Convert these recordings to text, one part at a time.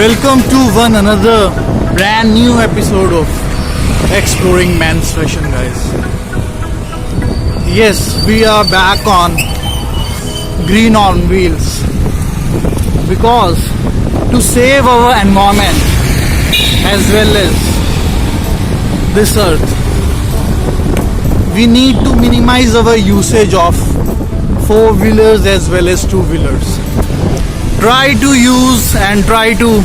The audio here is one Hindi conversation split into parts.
Welcome to one another brand new episode of Exploring Men's Fashion, guys. Yes, we are back on Green on Wheels because to save our environment as well as this earth, we need to minimize our usage of four-wheelers as well as two-wheelers. Try to use and try to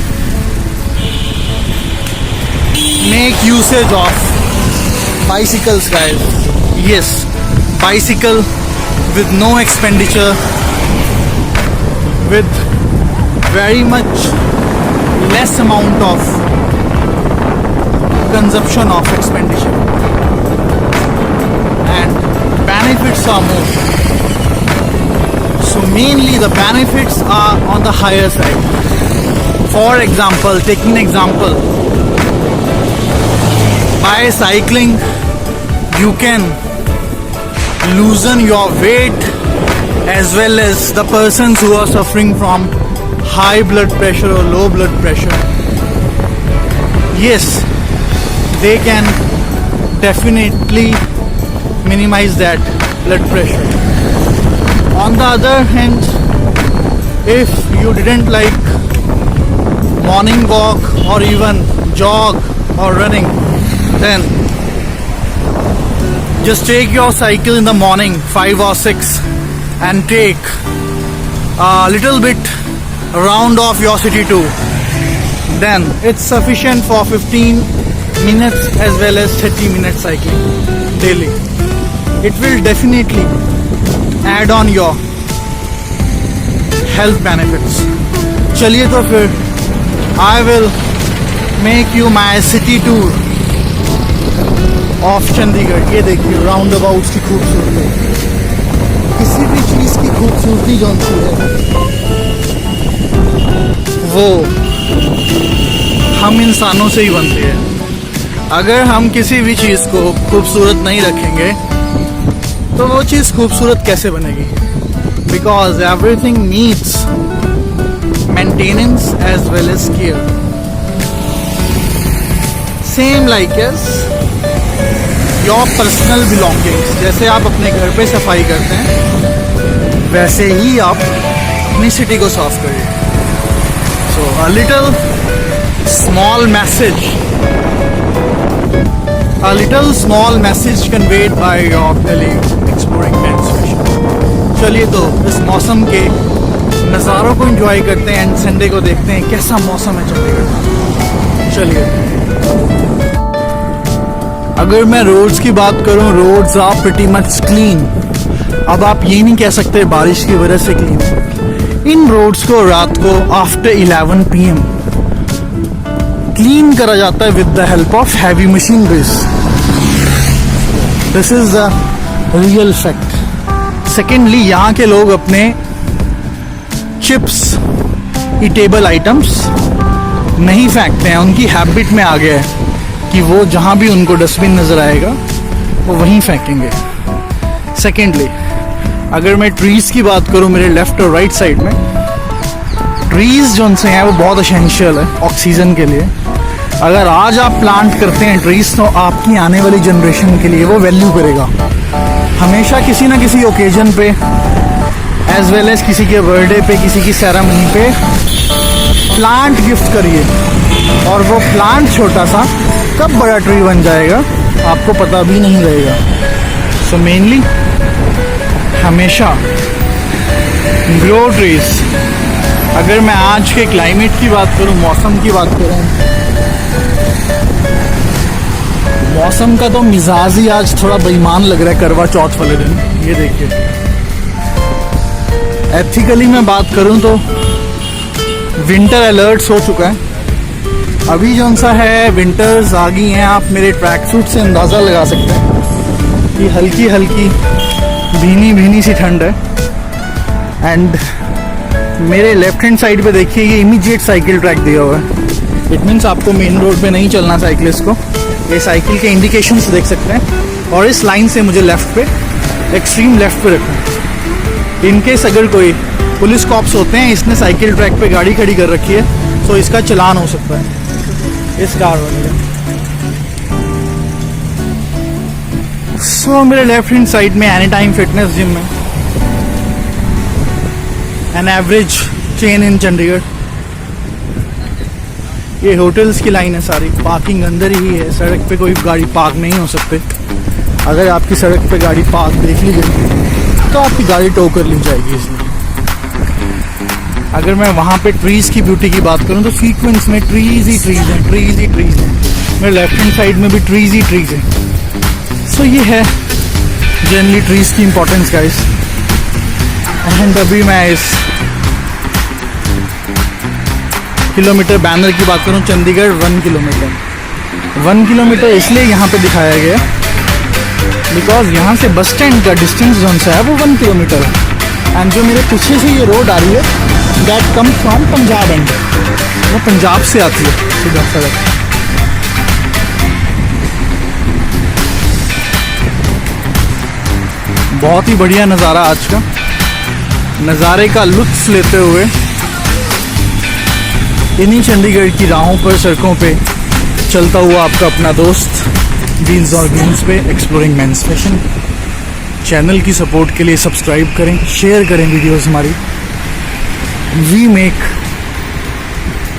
make usage of bicycles, guys. Yes, bicycle with no expenditure, with very much less amount of consumption of expenditure, and benefits are more. So mainly the benefits are on the higher side. For example, taking an example, by cycling you can loosen your weight, as well as the persons who are suffering from high blood pressure or low blood pressure, yes, they can definitely minimize that blood pressure. On the other hand, if you didn't like morning walk or even jog or running, then just take your cycle in the morning 5 or 6 and take a little bit round of your city too. Then it's sufficient for 15 minutes as well as 30 minutes cycling daily. It will definitely add on your health benefits. चलिए तो फिर I will make you my city tour of Chandigarh. ये देखिए राउंड अबाउट की खूबसूरती. किसी भी चीज़ की खूबसूरती जो है वो हम इंसानों से ही बनती है. अगर हम किसी भी चीज़ को खूबसूरत नहीं रखेंगे तो वो चीज़ खूबसूरत कैसे बनेगी? Because everything needs maintenance as well as care. Same like as your personal belongings. जैसे आप अपने घर पे सफाई करते हैं, वैसे ही आप अपनी सिटी को साफ करिए. So a little small message, a little small message conveyed by your colleague Exploring Men's Fashion. चलिए तो इस मौसम के नज़ारों को एंजॉय करते हैं एंड संडे को देखते हैं कैसा मौसम है चंडीगढ़ का. चलिए, अगर मैं रोड्स की बात करूं, roads are pretty much clean. अब आप ये नहीं कह सकते बारिश की वजह से क्लीन. इन रोड्स को रात को आफ्टर 11 PM क्लीन करा जाता है with the help of heavy machineries. This is the real fact. Secondly, यहाँ के लोग अपने चिप्स, ईटेबल आइटम्स नहीं फेंकते हैं. उनकी हैबिट में आ गया है कि वो जहाँ भी उनको डस्टबिन नज़र आएगा वो वहीं फेंकेंगे. सेकेंडली, अगर मैं ट्रीज़ की बात करूँ मेरे लेफ्ट और राइट साइड में, ट्रीज़ जो उनसे हैं वो बहुत एसेंशियल है ऑक्सीजन के लिए. अगर आज आप प्लांट करते हैं ट्रीज, तो आपकी आने वाली जनरेशन के लिए वो वैल्यू करेगा. हमेशा किसी ना किसी ओकेजन पे एज वेल एज किसी के बर्थडे पे, किसी की सेरेमनी पे प्लांट गिफ्ट करिए, और वो प्लांट छोटा सा कब बड़ा ट्री बन जाएगा आपको पता भी नहीं रहेगा. सो मेनली हमेशा ग्रो ट्रीज. अगर मैं आज के क्लाइमेट की बात करूं, मौसम की बात करूं, मौसम का तो मिजाज ही आज थोड़ा बेईमान लग रहा है करवा चौथ वाले दिन. ये देखिए, एथिकली मैं बात करूं तो विंटर अलर्ट्स हो चुका है. अभी जो सा है विंटर्स आ गई हैं. आप मेरे ट्रैक सूट से अंदाज़ा लगा सकते हैं कि हल्की हल्की भीनी भीनी सी ठंड है. एंड मेरे लेफ्ट हैंड साइड पे देखिए, ये इमीडिएट साइकिल ट्रैक दिया हुआ है. इट मीन्स आपको मेन रोड पे नहीं चलना साइकिलिस्ट को. ये साइकिल के इंडिकेशंस देख सकते हैं, और इस लाइन से मुझे लेफ्ट पे, एक्सट्रीम लेफ्ट पे रखना है. इनकेस अगर कोई पुलिस कॉप्स होते हैं, इसने साइकिल ट्रैक पे गाड़ी खड़ी कर रखी है, तो इसका चालान हो सकता है इस कार वाले का। सो मेरे लेफ्ट हैंड साइड में एनी टाइम फिटनेस जिम है, an average chain in Chandigarh. ये होटल्स की लाइन है सारी, पार्किंग अंदर ही है, सड़क पे कोई गाड़ी पार्क नहीं हो सकते। अगर आपकी सड़क पे गाड़ी पार्क देख ली गई तो आपकी गाड़ी टो कर ली जाएगी। इसलिए अगर मैं वहाँ पे ट्रीज की ब्यूटी की बात करूँ तो सीक्वेंस में ट्रीज ही ट्रीज हैं, ट्रीज ही ट्रीज हैं। मेरे लेफ्ट हैंड साइड में भी ट्रीज ही ट्रीज हैं। सो ये है जनरली ट्रीज की इम्पोर्टेंस गाइस। एंड अभी मैं इस किलोमीटर बैनर की बात करूं, चंडीगढ़ 1 किलोमीटर। 1 किलोमीटर इसलिए यहाँ पे दिखाया गया बिकॉज यहाँ से बस स्टैंड का डिस्टेंस जोन सा है वो 1 किलोमीटर है। एंड जो मेरे पीछे से ये रोड आ रही है that comes from Punjab and, वो पंजाब से आती है सीधा सड़क। बहुत ही बढ़िया नज़ारा आज का, नज़ारे का लुत्फ लेते हुए इन्हीं चंडीगढ़ की राहों पर, सड़कों पे चलता हुआ आपका अपना दोस्त व्हील्स और व्हील्स पे एक्सप्लोरिंग मेंस फैशन। चैनल की सपोर्ट के लिए सब्सक्राइब करें, शेयर करें वीडियोस हमारी। We make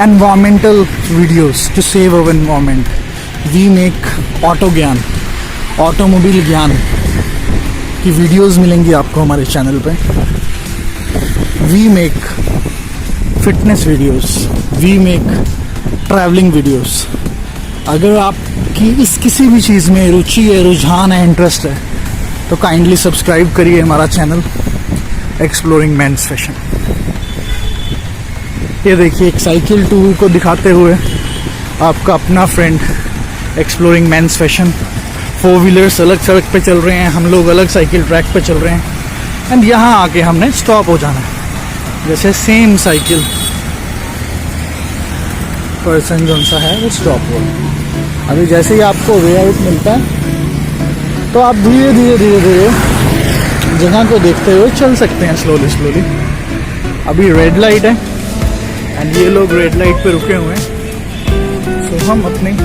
environmental videos to save our environment. We make auto ज्ञान, ऑटोमोबाइल ज्ञान की वीडियोस मिलेंगी आपको हमारे चैनल पे। We make fitness videos, we make travelling videos. अगर आपकी इस किसी भी चीज़ में रुचि है, रुझान है, इंटरेस्ट है तो काइंडली सब्सक्राइब करिए हमारा चैनल एक्सप्लोरिंग मेंस फैशन। ये देखिए एक साइकिल टूर को दिखाते हुए आपका अपना friend exploring men's fashion. 4 wheelers अलग सड़क पे चल रहे हैं, हम लोग अलग साइकिल ट्रैक पे चल रहे हैं। एंड यहाँ आके हमने स्टॉप हो जाना है, जैसे सेम साइकिल पर्सन जो सा है वो स्टॉप हो। अभी जैसे ही आपको वे आउट मिलता है तो आप धीरे धीरे धीरे धीरे जगह को देखते हुए चल सकते हैं स्लोली स्लोली। अभी रेड लाइट है एंड ये लोग रेड लाइट पे रुके हुए हैं, सो हम अपने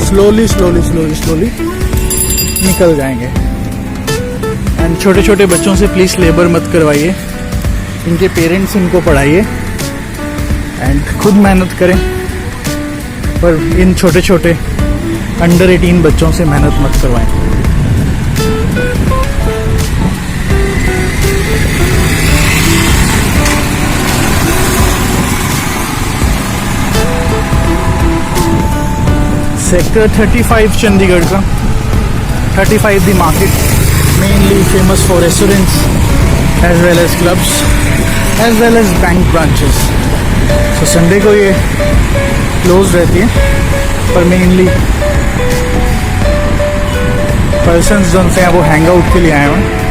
स्लोली स्लोली स्लोली स्लोली निकल जाएंगे। एंड छोटे छोटे बच्चों से प्लीज़ लेबर मत करवाइए, इनके पेरेंट्स इनको पढ़ाइए एंड खुद मेहनत करें, पर इन छोटे छोटे अंडर 18 बच्चों से मेहनत मत करवाएं। सेक्टर 35 चंडीगढ़ का, 35 the market, mainly famous for restaurants as well as clubs as well as bank branches. तो संडे को ये क्लोज रहती है, पर मेनली पर्सन्स जो हैं वो हैंग आउट के लिए आए हुए हैं।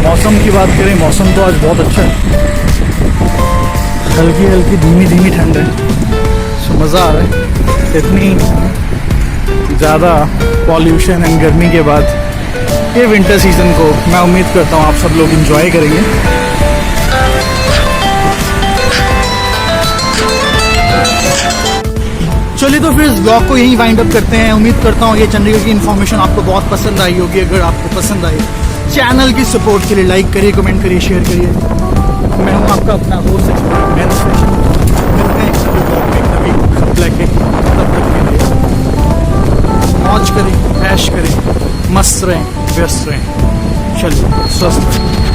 मौसम की बात करें, मौसम तो आज बहुत अच्छा है, हल्की हल्की धीमी धीमी ठंड है, सो मज़ा आ रहा है। इतनी ज़्यादा पॉल्यूशन एंड गर्मी के बाद ये विंटर सीज़न को मैं उम्मीद करता हूँ आप सब लोग एंजॉय करेंगे। चलिए तो फिर इस ब्लॉग को यहीं वाइंड अप करते हैं। उम्मीद करता हूँ ये चंडीगढ़ की इन्फॉर्मेशन आपको बहुत पसंद आई होगी। अगर आपको पसंद आई, चैनल की सपोर्ट के लिए लाइक करिए, कमेंट करिए, शेयर करिए। मैं हूँ आपका अपना होस्ट एक्सप्लोरिंग मेंस फैशन। मिलते हैं एक नए ब्लॉग में एक नई खत लेके। तब तक के लिए मौज करें, ऐश करें, मस्त रहें, व्यस्त रहें। चलिए स्वस्थ रहें।